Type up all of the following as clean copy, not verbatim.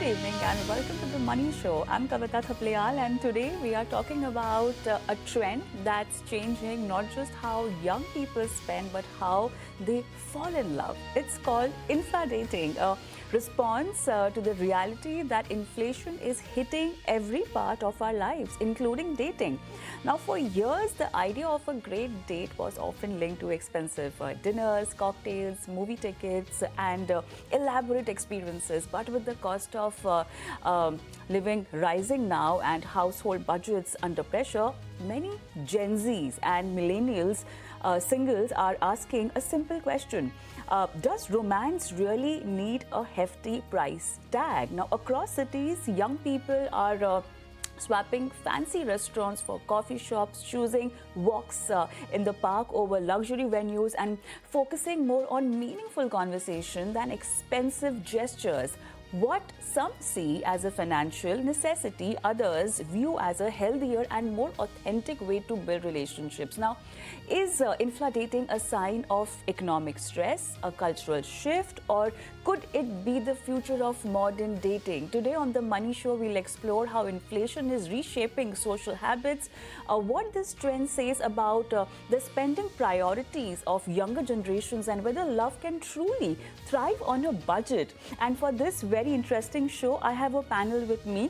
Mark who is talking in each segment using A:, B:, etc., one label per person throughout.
A: evening and welcome to the Money Show. I'm Kavita Thaplayal and today we are talking about a trend that's changing not just how young people spend but how they fall in love. It's called Infidating, a response to the reality that inflation is hitting every part of our lives, including dating. Now, for years, the idea of a great date was often linked to expensive dinners, cocktails, movie tickets, and elaborate experiences. But with the cost of living rising now and household budgets under pressure, many Gen Zs and millennials singles are asking a simple question. Does romance really need a hefty price tag? Now, across cities, young people are swapping fancy restaurants for coffee shops, choosing walks in the park over luxury venues, and focusing more on meaningful conversation than expensive gestures. What some see as a financial necessity, others view as a healthier and more authentic way to build relationships. Now, is inflating a sign of economic stress, a cultural shift, or could it be the future of modern dating? Today on The Money Show, we'll explore how inflation is reshaping social habits, what this trend says about the spending priorities of younger generations, and whether love can truly thrive on a budget. And for this very interesting show, I have a panel with me.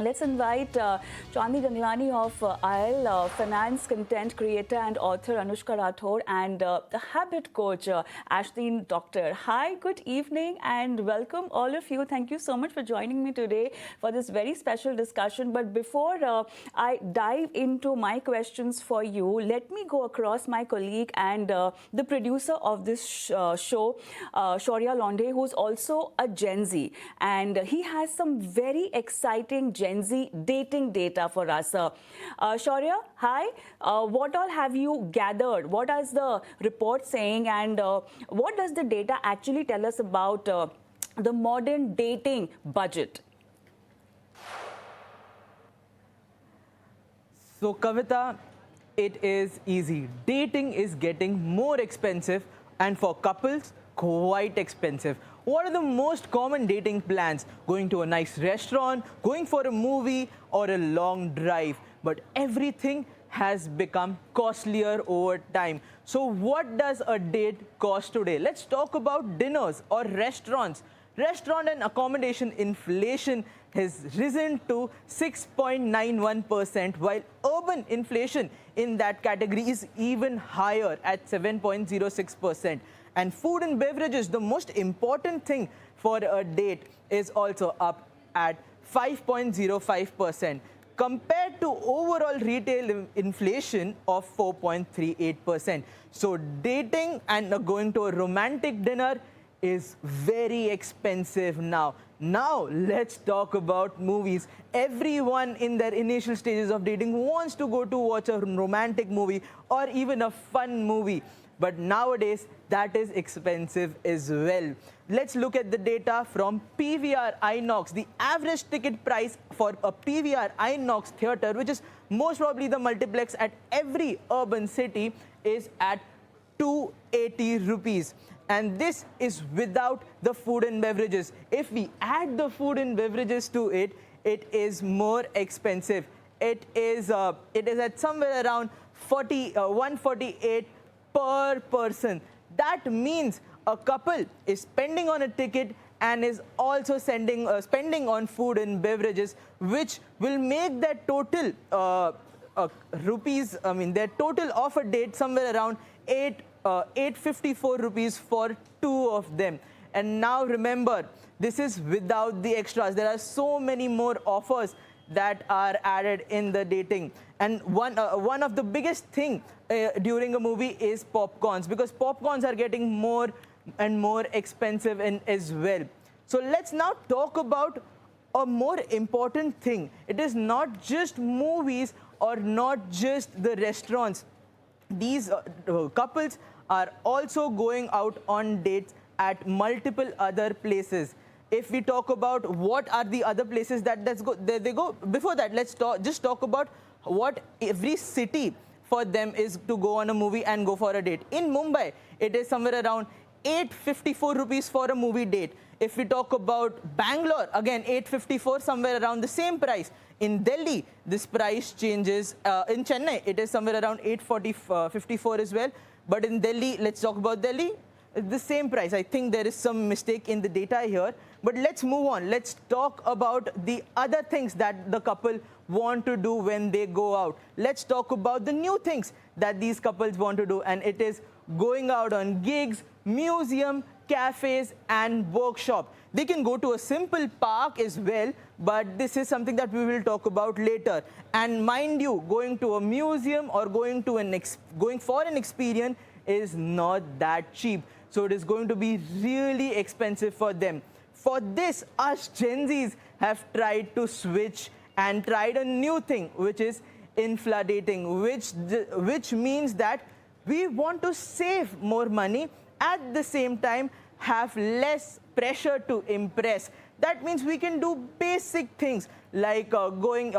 A: Let's invite Chandni Ganglani of IL, finance content creator and author Anushka Rathore, and the habit coach Ashdeen Doctor. Hi, good evening and welcome all of you. Thank you so much for joining me today for this very special discussion. But before I dive into my questions for you, let me go across my colleague and the producer of this show, Shaurya Londe, who's also a Gen Z. And he has some very exciting Gen Z dating data for us. Shaurya, hi. What all have you gathered? What is the report saying, and what does the data actually tell us about the modern dating budget?
B: So, Kavita, it is easy. Dating is getting more expensive, and for couples, quite expensive. What are the most common dating plans? Going to a nice restaurant, going for a movie, or a long drive. But everything has become costlier over time. So what does a date cost today? Let's talk about dinners or restaurants. Restaurant and accommodation inflation has risen to 6.91%, while urban inflation in that category is even higher at 7.06%. And food and beverages, the most important thing for a date, is also up at 5.05% compared to overall retail inflation of 4.38%. So dating and going to a romantic dinner is very expensive now. Now let's talk about movies. Everyone in their initial stages of dating wants to go to watch a romantic movie or even a fun movie. But nowadays, that is expensive as well. Let's look at the data from PVR Inox. The average ticket price for a PVR Inox theatre, which is most probably the multiplex at every urban city, is at 280 rupees. And this is without the food and beverages. If we add the food and beverages to it, it is more expensive. It is at somewhere around 148 per person. That means a couple is spending on a ticket and is also spending on food and beverages, which will make their total their total of a date somewhere around 854 rupees for two of them. And now remember, this is without the extras. There are so many more offers that are added in the dating. And one of the biggest thing during a movie is popcorns, because popcorns are getting more and more expensive as well. So let's now talk about a more important thing. It is not just movies or not just the restaurants. These couples are also going out on dates at multiple other places. If we talk about what are the other places that they go, before that, let's just talk about what every city for them is to go on a movie and go for a date. In Mumbai, it is somewhere around 854 rupees for a movie date. If we talk about Bangalore, again 854, somewhere around the same price. In Delhi, this price changes. In Chennai, it is somewhere around 854 as well. But in Delhi, let's talk about Delhi, the same price. I think there is some mistake in the data here. But let's move on. Let's talk about the other things that the couple want to do when they go out. Let's talk about the new things that these couples want to do. And it is going out on gigs, museum, cafes, and workshop. They can go to a simple park as well, but this is something that we will talk about later. And mind you, going to a museum or going for an experience is not that cheap. So it is going to be really expensive for them. For this, us Gen Zs have tried to switch and tried a new thing, which is inflating, which means that we want to save more money, at the same time have less pressure to impress. That means we can do basic things like going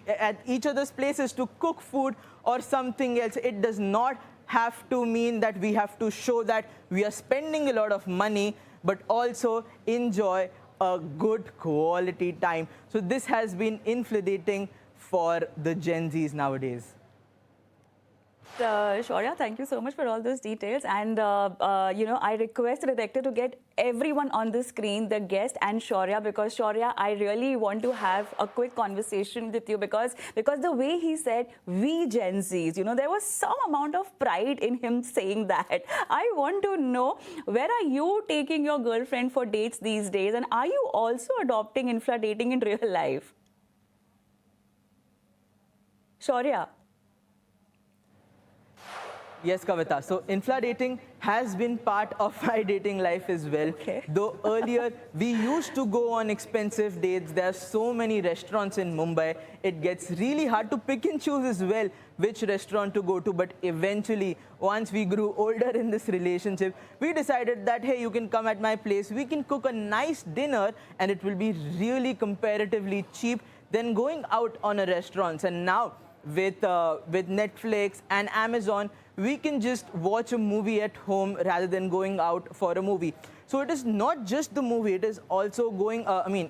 B: at each other's places to cook food or something else. It does not have to mean that we have to show that we are spending a lot of money, but also enjoy a good quality time. So this has been inflating for the Gen Zs nowadays.
A: Shaurya, thank you so much for all those details. And, I request the director to get everyone on the screen, the guest and Shaurya, because Shaurya, I really want to have a quick conversation with you because the way he said, we Gen Zs, there was some amount of pride in him saying that. I want to know, where are you taking your girlfriend for dates these days? And are you also adopting infra dating in real life? Shaurya.
B: Yes, Kavita. So inflating has been part of my dating life as well.
A: Okay.
B: Though earlier we used to go on expensive dates. There are so many restaurants in Mumbai. It gets really hard to pick and choose as well which restaurant to go to. But eventually, once we grew older in this relationship, we decided that, hey, you can come at my place. We can cook a nice dinner and it will be really comparatively cheap than going out on a restaurant. And now with Netflix and Amazon, we can just watch a movie at home rather than going out for a movie. So it is not just the movie, it is also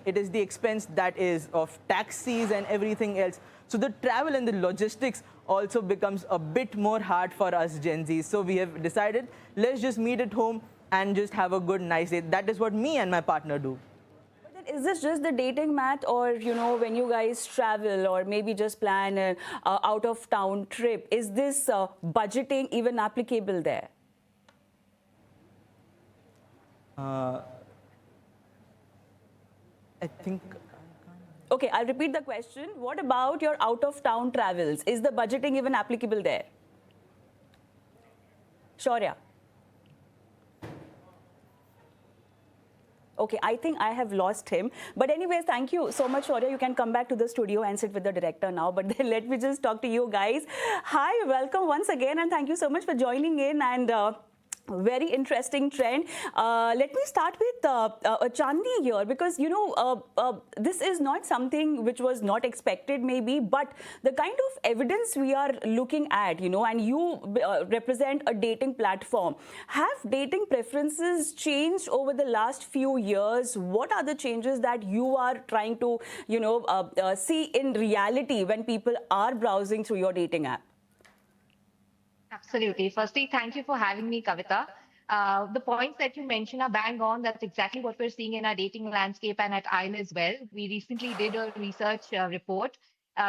B: it is the expense that is of taxis and everything else. So the travel and the logistics also becomes a bit more hard for us Gen Zs. So we have decided, let's just meet at home and just have a good, nice day. That is what me and my partner do.
A: Is this just the dating math, or when you guys travel or maybe just plan an out-of-town trip, is this budgeting even applicable there?
B: I think.
A: Okay, I'll repeat the question. What about your out-of-town travels? Is the budgeting even applicable there? Shaurya. Okay, I think I have lost him. But anyways, thank you so much, Shaurya. You can come back to the studio and sit with the director now. But then let me just talk to you guys. Hi, welcome once again. And thank you so much for joining in. And very interesting trend. Let me start with Chandni here, because this is not something which was not expected maybe, but the kind of evidence we are looking at, and you represent a dating platform. Have dating preferences changed over the last few years? What are the changes that you are trying to see in reality when people are browsing through your dating app?
C: Absolutely. Firstly, thank you for having me, Kavita. The points that you mentioned are bang on. That's exactly what we're seeing in our dating landscape and at IEL as well. We recently did a research report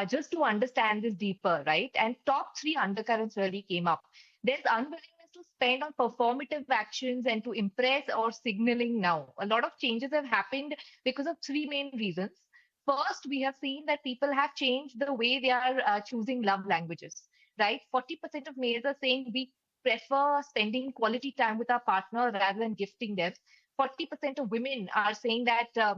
C: just to understand this deeper, right? And top three undercurrents really came up. There's unwillingness to spend on performative actions and to impress or signaling now. A lot of changes have happened because of three main reasons. First, we have seen that people have changed the way they are choosing love languages, right? 40% of males are saying we prefer spending quality time with our partner rather than gifting them. 40% of women are saying that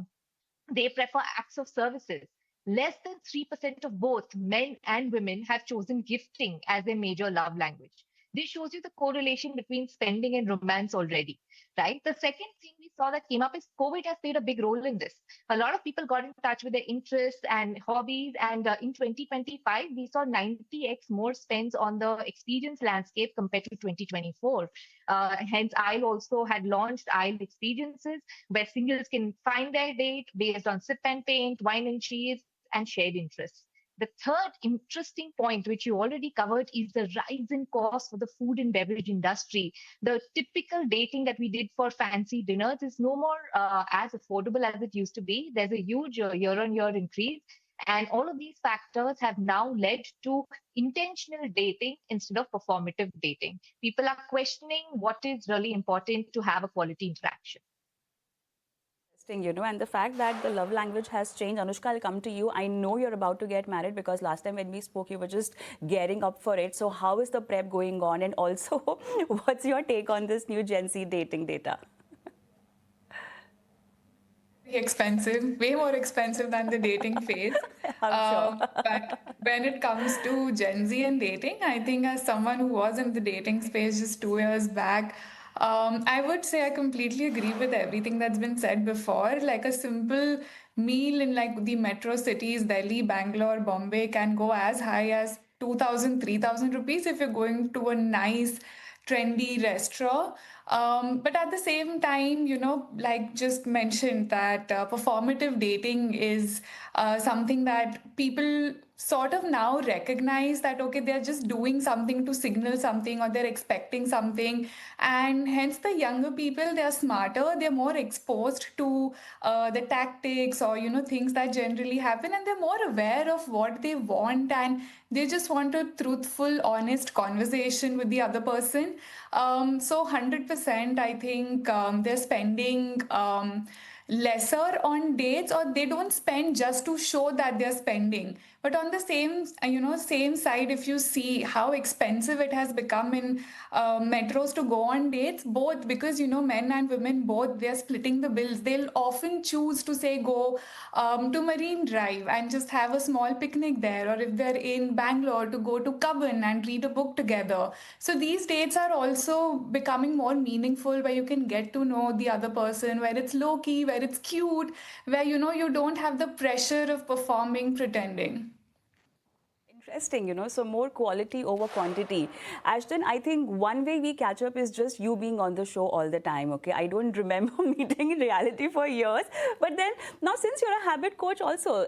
C: they prefer acts of services. Less than 3% of both men and women have chosen gifting as their major love language. This shows you the correlation between spending and romance already, right? The second thing we saw that came up is COVID has played a big role in this. A lot of people got in touch with their interests and hobbies, and in 2025, we saw 90x more spends on the experience landscape compared to 2024. Hence, Isle also had launched Isle Experiences, where singles can find their date based on sip and paint, wine and cheese, and shared interests. The third interesting point, which you already covered, is the rise in cost for the food and beverage industry. The typical dating that we did for fancy dinners is no more as affordable as it used to be. There's a huge year on year increase. And all of these factors have now led to intentional dating instead of performative dating. People are questioning what is really important to have a quality interaction.
A: Interesting, and the fact that the love language has changed. Anushka, I'll come to you. I know you're about to get married because last time when we spoke, you were just gearing up for it. So, how is the prep going on? And also, what's your take on this new Gen Z dating data?
D: Expensive, way more expensive than the dating phase.
A: I'm sure.
D: But when it comes to Gen Z and dating, I think as someone who was in the dating space just 2 years back, I would say I completely agree with everything that's been said before. Like a simple meal in like the metro cities, Delhi, Bangalore, Bombay can go as high as 2,000, 3,000 rupees if you're going to a nice trendy restaurant. But at the same time, like just mentioned that performative dating is something that people sort of now recognize that, okay, they're just doing something to signal something or they're expecting something. And hence the younger people, they're smarter, they're more exposed to the tactics or, things that generally happen, and they're more aware of what they want, and they just want a truthful, honest conversation with the other person. So 100%, I think they're spending lesser on dates, or they don't spend just to show that they're spending. But on the same side, if you see how expensive it has become in metros to go on dates, both because men and women both, they're splitting the bills. They'll often choose to say go to Marine Drive and just have a small picnic there, or if they're in Bangalore, to go to Cubbon and read a book together. So these dates are also becoming more meaningful, where you can get to know the other person, where it's low key, where it's cute, where you don't have the pressure of performing, pretending.
A: Interesting, so more quality over quantity. Ashton, I think one way we catch up is just you being on the show all the time, okay? I don't remember meeting in reality for years. But then, now since you're a habit coach also,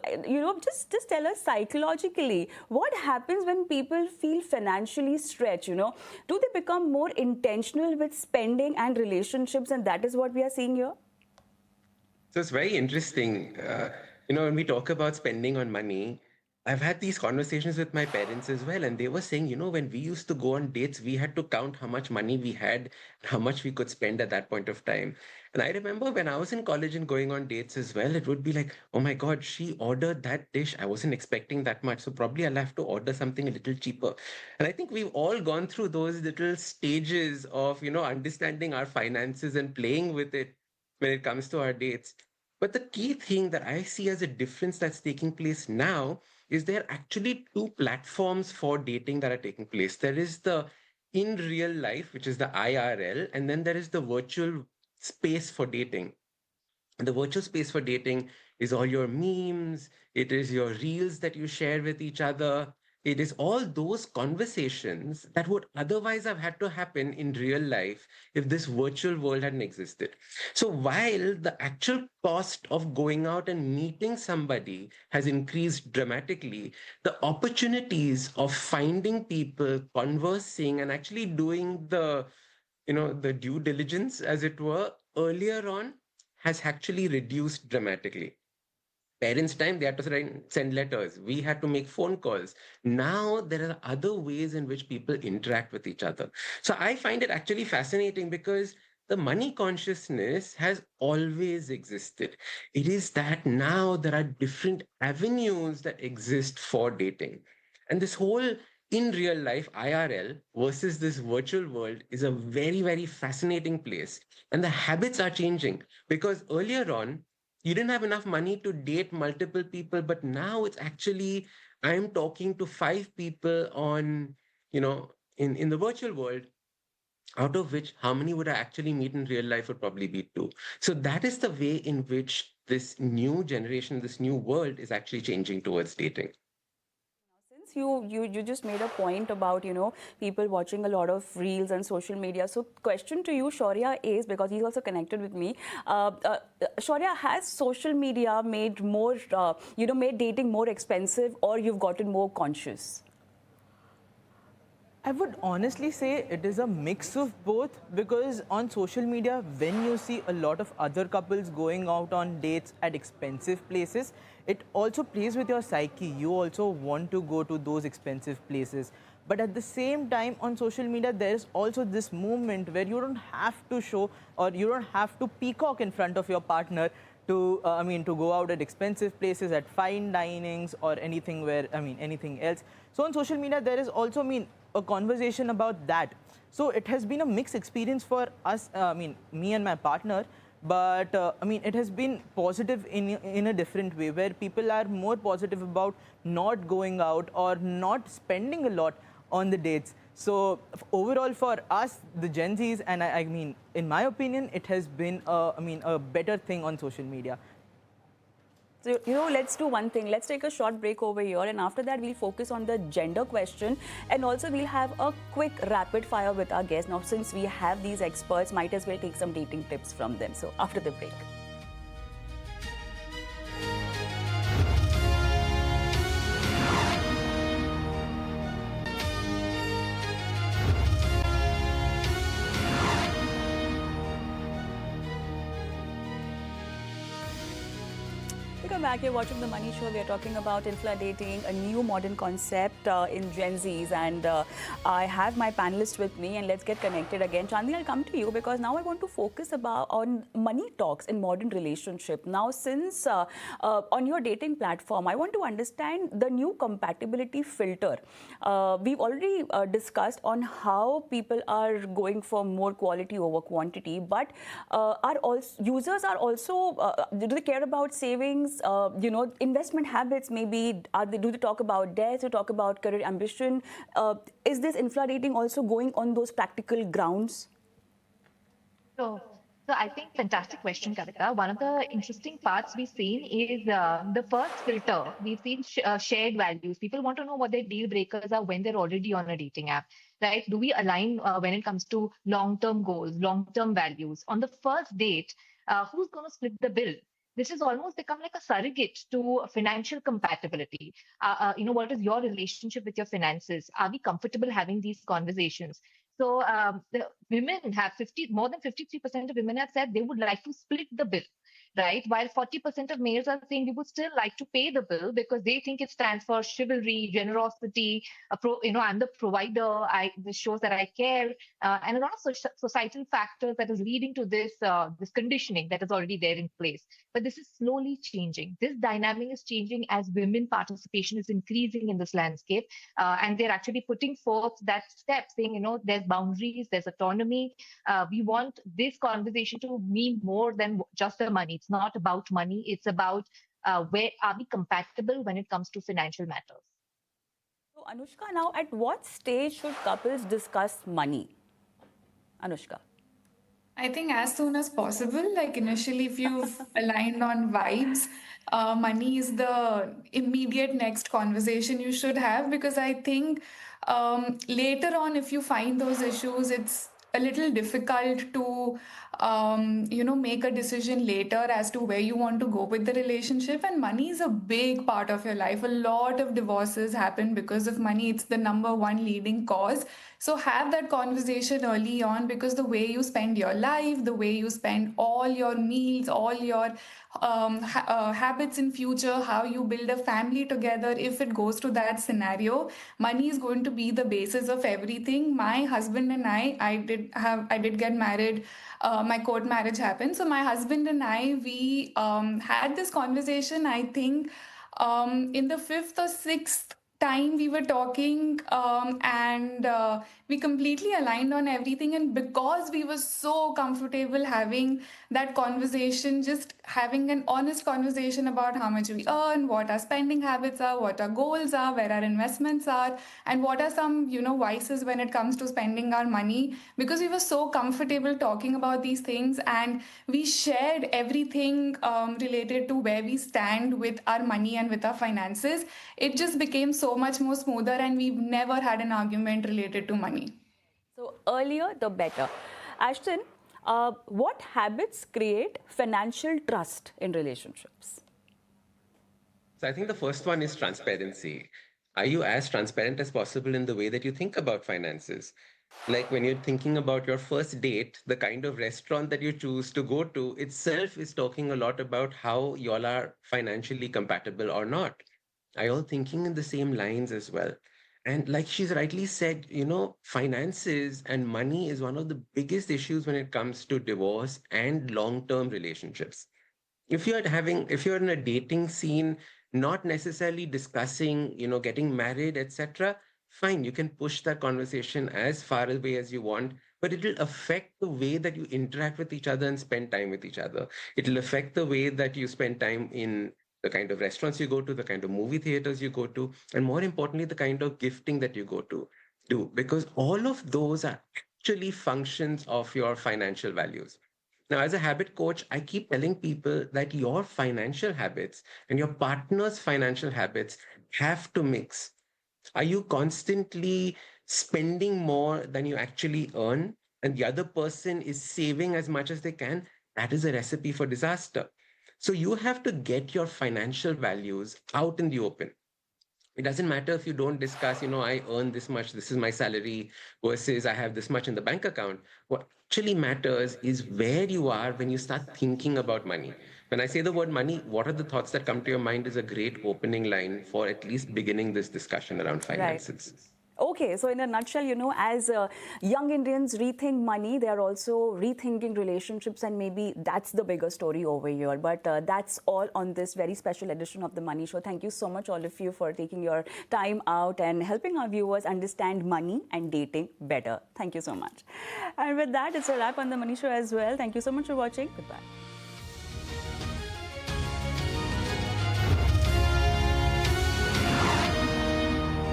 A: just tell us psychologically, what happens when people feel financially stretched, Do they become more intentional with spending and relationships, and that is what we are seeing here?
E: So it's very interesting. When we talk about spending on money, I've had these conversations with my parents as well, and they were saying, when we used to go on dates, we had to count how much money we had, how much we could spend at that point of time. And I remember when I was in college and going on dates as well, it would be like, oh my God, she ordered that dish. I wasn't expecting that much. So probably I'll have to order something a little cheaper. And I think we've all gone through those little stages of, understanding our finances and playing with it when it comes to our dates. But the key thing that I see as a difference that's taking place now is there are actually two platforms for dating that are taking place. There is the in real life, which is the IRL, and then there is the virtual space for dating. And the virtual space for dating is all your memes, it is your reels that you share with each other. It is all those conversations that would otherwise have had to happen in real life if this virtual world hadn't existed. So while the actual cost of going out and meeting somebody has increased dramatically, the opportunities of finding people, conversing, and actually doing the due diligence, as it were, earlier on has actually reduced dramatically. Parents' time, they had to send letters. We had to make phone calls. Now there are other ways in which people interact with each other. So I find it actually fascinating because the money consciousness has always existed. It is that now there are different avenues that exist for dating. And this whole in real life IRL versus this virtual world is a very, very fascinating place. And the habits are changing because earlier on, you didn't have enough money to date multiple people, but now it's actually I'm talking to five people on, in the virtual world, out of which how many would I actually meet in real life would probably be two. So that is the way in which this new generation, this new world is actually changing towards dating.
A: Since you just made a point about people watching a lot of reels and social media, so question to you, Shaurya, is because he's also connected with me. Shaurya, has social media made more made dating more expensive, or you've gotten more conscious?
B: I would honestly say it is a mix of both, because on social media, when you see a lot of other couples going out on dates at expensive places, it also plays with your psyche. You also want to go to those expensive places. But at the same time, on social media, there is also this movement where you don't have to show, or you don't have to peacock in front of your partner to, to go out at expensive places, at fine dinings or anything where, anything else. So on social media, there is also, a conversation about that. So it has been a mixed experience for us, me and my partner. But it has been positive in a different way, where people are more positive about not going out or not spending a lot on the dates. So overall, for us, the Gen Zs, and in my opinion, it has been a better thing on social media.
A: So, let's do one thing. Let's take a short break over here, and after that, we'll focus on the gender question. And also, we'll have a quick rapid fire with our guests. Now, since we have these experts, might as well take some dating tips from them. So, after the break. Welcome back. You're watching The Money Show. We are talking about infla-dating, a new modern concept in Gen Zs. And I have my panelists with me, and let's get connected again. Chandni, I'll come to you because now I want to focus on money talks in modern relationship. Now, since on your dating platform, I want to understand the new compatibility filter. We've already discussed on how people are going for more quality over quantity, but users are also, do they care about savings? Investment habits, maybe do they talk about debt, do they talk about career ambition? Is this infra-dating also going on those practical grounds?
C: So, so I think fantastic question, Kavita. One of the interesting parts we've seen is the first filter. We've seen shared values. People want to know what their deal breakers are when they're already on a dating app, right? Do we align when it comes to long-term goals, long-term values? On the first date, who's going to split the bill? This has almost become like a surrogate to financial compatibility. What is your relationship with your finances? Are we comfortable having these conversations? So the women have more than 53% of women have said they would like to split the bill, right? While 40% of males are saying we would still like to pay the bill because they think it stands for chivalry, generosity. I'm the provider. This shows that I care, and a lot of societal factors that is leading to this conditioning that is already there in place. But this is slowly changing. This dynamic is changing as women participation is increasing in this landscape, and they're actually putting forth that step, saying, there's boundaries, there's autonomy. We want this conversation to mean more than just the money. It's not about money. It's about where are we compatible when it comes to financial matters.
A: So, Anushka, now at what stage should couples discuss money? Anushka.
D: I think as soon as possible, like initially, if you've aligned on vibes, money is the immediate next conversation you should have, because I think later on, if you find those issues, it's a little difficult to make a decision later as to where you want to go with the relationship. And money is a big part of your life. A lot of divorces happen because of money. It's the number one leading cause. So have that conversation early on, because the way you spend your life, the way you spend all your meals, all your habits in future, how you build a family together, if it goes to that scenario, money is going to be the basis of everything. My husband and I did get married. My court marriage happened. So my husband and we had this conversation, I think, in the fifth or sixth time we were talking, and we completely aligned on everything. And because we were so comfortable having that conversation, just having an honest conversation about how much we earn, what our spending habits are, what our goals are, where our investments are, and what are some, vices when it comes to spending our money. Because we were so comfortable talking about these things, and we shared everything related to where we stand with our money and with our finances, it just became so much more smoother, and we've never had an argument related to money.
A: So earlier, the better. Ashton, what habits create financial trust in relationships?
E: So I think the first one is transparency. Are you as transparent as possible in the way that you think about finances? Like when you're thinking about your first date, the kind of restaurant that you choose to go to itself is talking a lot about how y'all are financially compatible or not. Are y'all thinking in the same lines as well? And like she's rightly said, finances and money is one of the biggest issues when it comes to divorce and long-term relationships. If you're in a dating scene, not necessarily discussing getting married, etc., fine, you can push that conversation as far away as you want, but it will affect the way that you interact with each other and spend time with each other. It will affect the way that you spend time in the kind of restaurants you go to, the kind of movie theaters you go to, and more importantly, the kind of gifting that you go to do, because all of those are actually functions of your financial values. Now, as a habit coach, I keep telling people that your financial habits and your partner's financial habits have to mix. Are you constantly spending more than you actually earn, and the other person is saving as much as they can? That is a recipe for disaster. So you have to get your financial values out in the open. It doesn't matter if you don't discuss, I earn this much, this is my salary, versus I have this much in the bank account. What actually matters is where you are when you start thinking about money. When I say the word money, what are the thoughts that come to your mind is a great opening line for at least beginning this discussion around
A: Right.
E: finances.
A: Okay, so in a nutshell, as young Indians rethink money, they are also rethinking relationships, and maybe that's the bigger story over here. But that's all on this very special edition of The Money Show. Thank you so much, all of you, for taking your time out and helping our viewers understand money and dating better. Thank you so much. And with that, it's a wrap on The Money Show as well. Thank you so much for watching. Goodbye.